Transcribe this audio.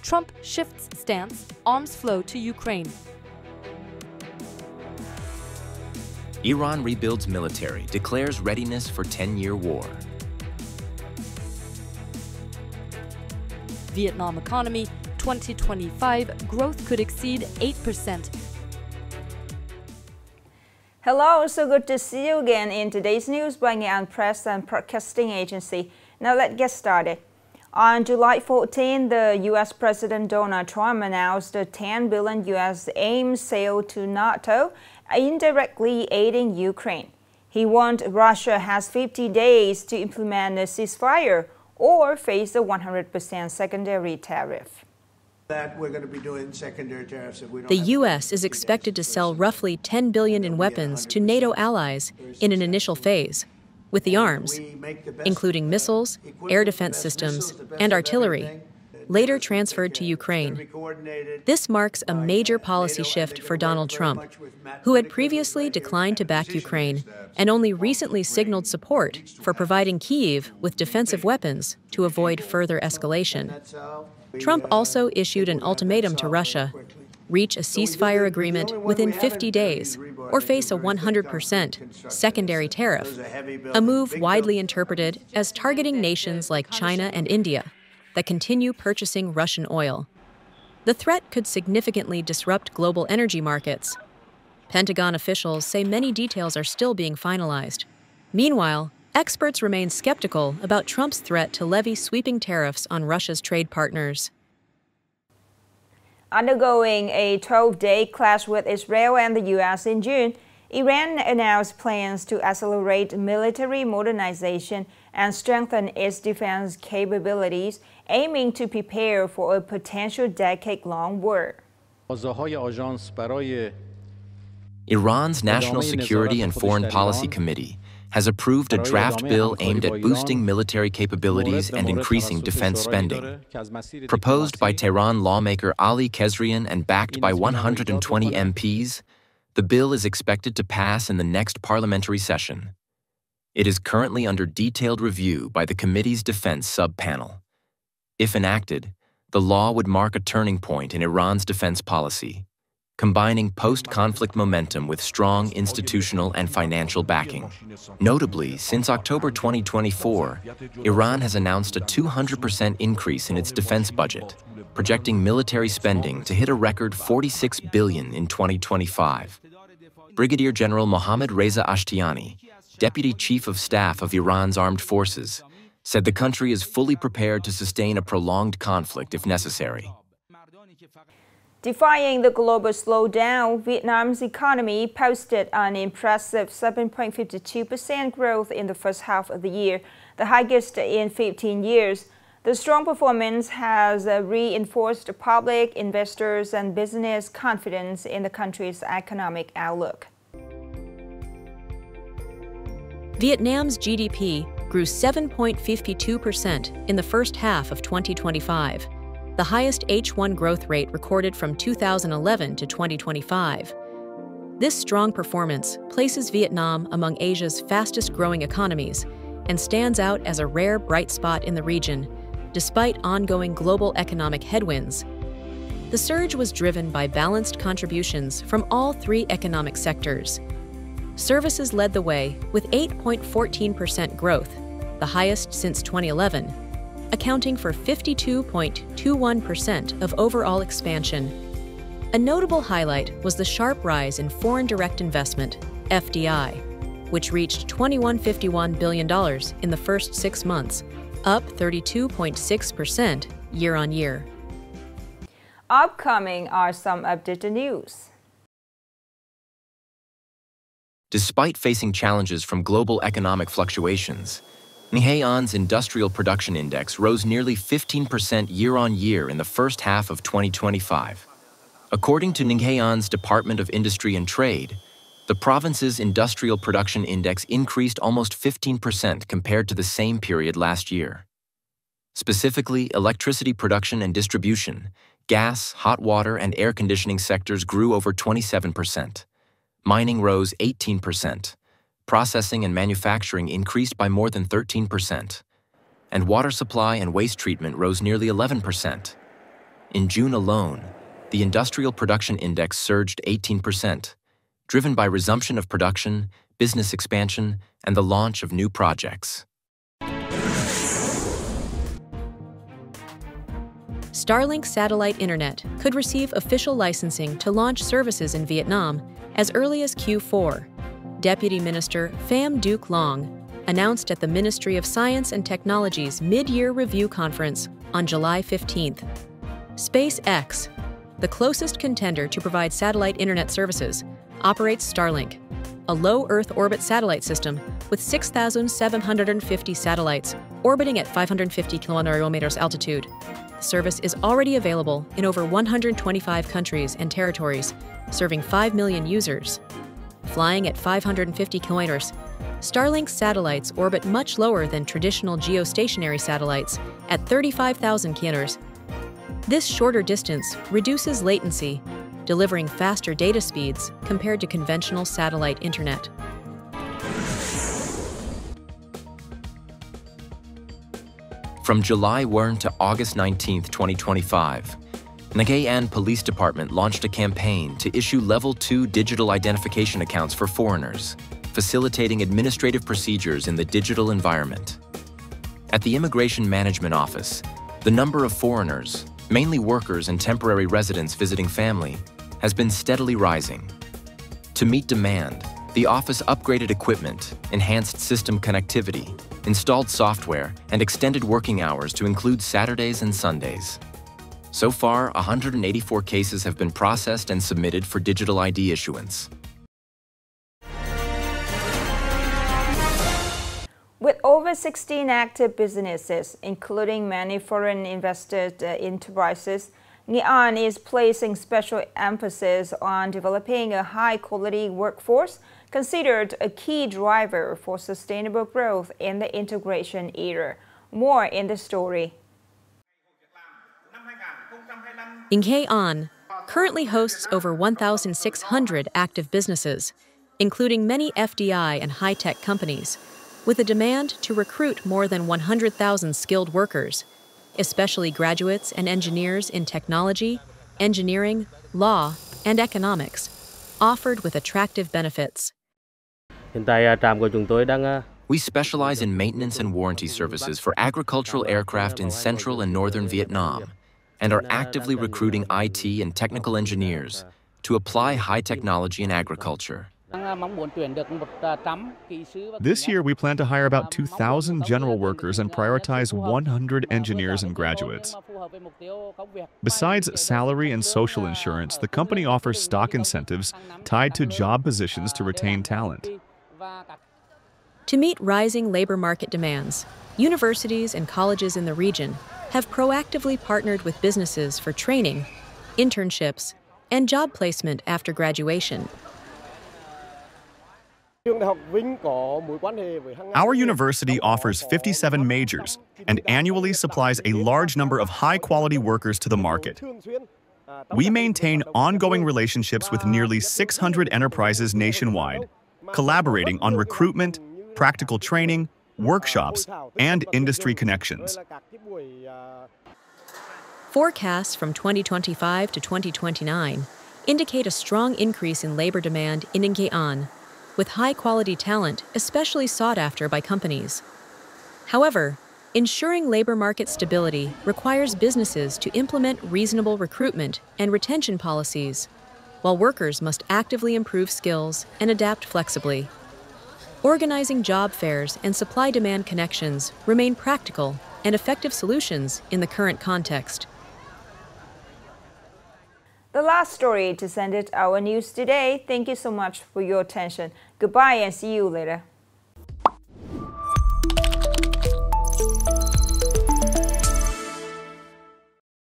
Trump shifts stance, arms flow to Ukraine. Iran rebuilds military, declares readiness for 10-year war. Vietnam economy, 2025, growth could exceed 8%. Hello, so good to see you again in today's news by Nghệ An Press and Broadcasting Agency. Now let's get started. On July 14, the U.S. President Donald Trump announced a $10 billion U.S. aim sale to NATO, indirectly aiding Ukraine. He warned Russia has 50 days to implement a ceasefire or face a 100% secondary tariff. That we're going to be doing secondary tariffs if we don't. The U.S. is expected to sell roughly $10 billion in weapons to NATO allies in an initial phase, with the arms, including missiles, air defense systems, and artillery, later transferred to Ukraine. This marks a major policy shift for Donald Trump, who had previously declined to back Ukraine and only recently signaled support for providing Kyiv with defensive weapons to avoid further escalation. Trump also issued an ultimatum to Russia: reach a ceasefire agreement within 50 days or face a 100% secondary tariff, a move widely interpreted as targeting nations like China and India that continue purchasing Russian oil. The threat could significantly disrupt global energy markets. Pentagon officials say many details are still being finalized. Meanwhile, experts remain skeptical about Trump's threat to levy sweeping tariffs on Russia's trade partners. Undergoing a 12-day clash with Israel and the U.S. in June, Iran announced plans to accelerate military modernization and strengthen its defense capabilities, aiming to prepare for a potential decade-long war. Iran's National Security and Foreign Policy Committee has approved a draft bill aimed at boosting military capabilities and increasing defense spending. Proposed by Tehran lawmaker Ali Kesrian and backed by 120 MPs, the bill is expected to pass in the next parliamentary session. It is currently under detailed review by the committee's defense sub-panel. If enacted, the law would mark a turning point in Iran's defense policy, combining post-conflict momentum with strong institutional and financial backing. Notably, since October 2024, Iran has announced a 200% increase in its defense budget, projecting military spending to hit a record $46 billion in 2025. Brigadier General Mohammad Reza Ashtiani, Deputy Chief of Staff of Iran's armed forces, said the country is fully prepared to sustain a prolonged conflict if necessary. Defying the global slowdown, Vietnam's economy posted an impressive 7.52% growth in the first half of the year, the highest in 15 years. The strong performance has reinforced public, investors, and business confidence in the country's economic outlook. Vietnam's GDP grew 7.52% in the first half of 2025, the highest H1 growth rate recorded from 2011 to 2025. This strong performance places Vietnam among Asia's fastest-growing economies and stands out as a rare bright spot in the region, despite ongoing global economic headwinds. The surge was driven by balanced contributions from all three economic sectors. Services led the way with 8.14% growth, the highest since 2011, accounting for 52.21% of overall expansion. A notable highlight was the sharp rise in foreign direct investment, FDI, which reached $21.51 billion in the first 6 months, up 32.6% year-on-year. Upcoming are some updated news. Despite facing challenges from global economic fluctuations, Nghệ An's Industrial Production Index rose nearly 15% year-on-year in the first half of 2025. According to Nghệ An's Department of Industry and Trade, the province's Industrial Production Index increased almost 15% compared to the same period last year. Specifically, electricity production and distribution, gas, hot water, and air conditioning sectors grew over 27%. Mining rose 18%. Processing and manufacturing increased by more than 13%. And water supply and waste treatment rose nearly 11%. In June alone, the Industrial Production Index surged 18%, driven by resumption of production, business expansion, and the launch of new projects. Starlink satellite internet could receive official licensing to launch services in Vietnam as early as Q4, Deputy Minister Pham Duc Long announced at the Ministry of Science and Technology's mid-year review conference on July 15th. SpaceX, the closest contender to provide satellite internet services, operates Starlink, a low Earth orbit satellite system with 6,750 satellites orbiting at 550 kilometers altitude. The service is already available in over 125 countries and territories, serving 5 million users. Flying at 550 kilometers, Starlink satellites orbit much lower than traditional geostationary satellites at 35,000 kilometers. This shorter distance reduces latency, delivering faster data speeds compared to conventional satellite internet. From July 1 to August 19, 2025, Nghệ An Police Department launched a campaign to issue Level 2 digital identification accounts for foreigners, facilitating administrative procedures in the digital environment. At the Immigration Management Office, the number of foreigners, mainly workers and temporary residents visiting family, has been steadily rising. To meet demand, the office upgraded equipment, enhanced system connectivity, installed software, and extended working hours to include Saturdays and Sundays. So far, 184 cases have been processed and submitted for digital ID issuance. With over 16 active businesses, including many foreign invested enterprises, Nghệ An is placing special emphasis on developing a high-quality workforce, considered a key driver for sustainable growth in the integration era. More in the story. Nghệ An currently hosts over 1,600 active businesses, including many FDI and high-tech companies, with a demand to recruit more than 100,000 skilled workers, especially graduates and engineers in technology, engineering, law, and economics, offered with attractive benefits. We specialize in maintenance and warranty services for agricultural aircraft in central and northern Vietnam, and are actively recruiting IT and technical engineers to apply high technology in agriculture. This year, we plan to hire about 2,000 general workers and prioritize 100 engineers and graduates. Besides salary and social insurance, the company offers stock incentives tied to job positions to retain talent. To meet rising labor market demands, universities and colleges in the region have proactively partnered with businesses for training, internships, and job placement after graduation. Our university offers 57 majors and annually supplies a large number of high-quality workers to the market. We maintain ongoing relationships with nearly 600 enterprises nationwide, collaborating on recruitment, practical training, workshops, and industry connections. Forecasts from 2025 to 2029 indicate a strong increase in labor demand in Nghệ An, with high-quality talent especially sought after by companies. However, ensuring labor market stability requires businesses to implement reasonable recruitment and retention policies, while workers must actively improve skills and adapt flexibly. Organizing job fairs and supply-demand connections remain practical and effective solutions in the current context. The last story to send it our news today. Thank you so much for your attention. Goodbye and see you later.